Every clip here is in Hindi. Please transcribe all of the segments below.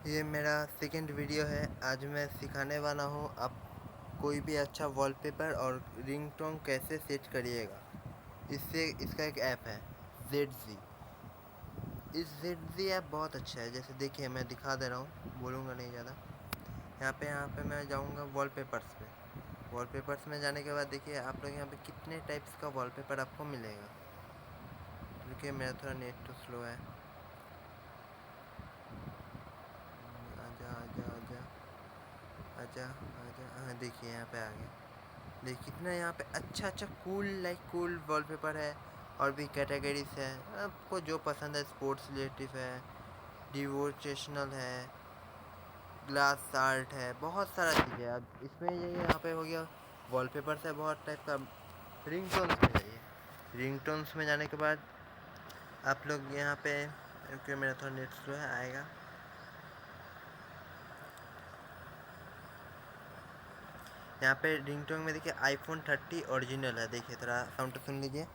ये मेरा सेकंड वीडियो है। आज मैं सिखाने वाला हूँ आप कोई भी अच्छा वॉलपेपर और रिंगटोन कैसे सेट करिएगा। इसका एक ऐप है ZZ। इस ZZ ऐप बहुत अच्छा है। जैसे देखिए मैं दिखा दे रहा हूँ, बोलूँगा नहीं ज़्यादा। यहाँ पे मैं जाऊँगा वॉलपेपर्स पे। वॉलपेपर्स में जाने के बाद देखिए आप लोग यहाँ पे कितने टाइप्स का वॉलपेपर आपको मिलेगा। देखिए मेरा थोड़ा नेट तो स्लो है। आजा आजा आजा आजा आजा, हाँ देखिए यहाँ पे आ गया। देखिए कितना यहाँ पे अच्छा कूल वॉलपेपर है। और भी कैटेगरीज है, आपको जो पसंद है। स्पोर्ट्स रिलेटिव है, डिवोशनल है, ग्लास आर्ट है, बहुत सारा चीज़ है। अब इसमें ये यहाँ पे हो गया वॉलपेपर से बहुत टाइप का। रिंगटोन्स में जाइए। रिंगटोन्स में जाने के बाद आप लोग यहाँ पे, क्योंकि मेरा थोड़ा नेट स्लो है, आएगा। यहाँ पे रिंगटोन में देखिए iPhone 30 ओरिजिनल है। देखिए थोड़ा साउंड सुन लीजिए।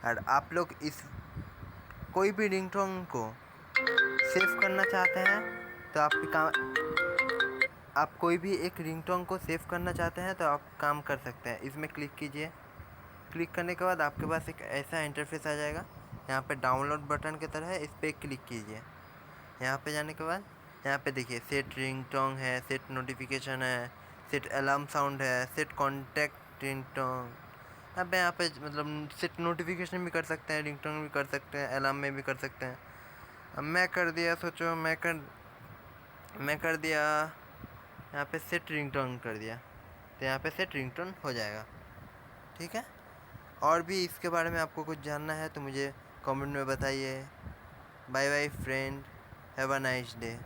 और आप लोग इस कोई भी रिंगटोन को सेव करना चाहते हैं तो आपके काम, आप कोई भी एक रिंगटोन को सेव करना चाहते हैं तो आप काम कर सकते हैं। इसमें क्लिक कीजिए। क्लिक करने के बाद आपके पास एक ऐसा इंटरफेस आ जाएगा। यहाँ पे डाउनलोड बटन की तरह है, इस पर क्लिक कीजिए। यहाँ पे जाने के बाद यहाँ पे देखिए सेट रिंगटोन है, सेट नोटिफिकेशन है, सेट अलार्म साउंड है, सेट कॉन्टैक्ट रिंगटोन। अब यहाँ पे मतलब सेट नोटिफिकेशन भी कर सकते हैं, रिंगटोन भी कर सकते हैं, अलार्म में भी कर सकते हैं। अब मैं कर दिया, सोचो मैं कर दिया यहाँ पे सेट रिंगटोन कर दिया, तो यहाँ पे सेट रिंगटोन हो जाएगा। ठीक है। और भी इसके बारे में आपको कुछ जानना है तो मुझे कमेंट में बताइए। Bye bye friend, have a nice day.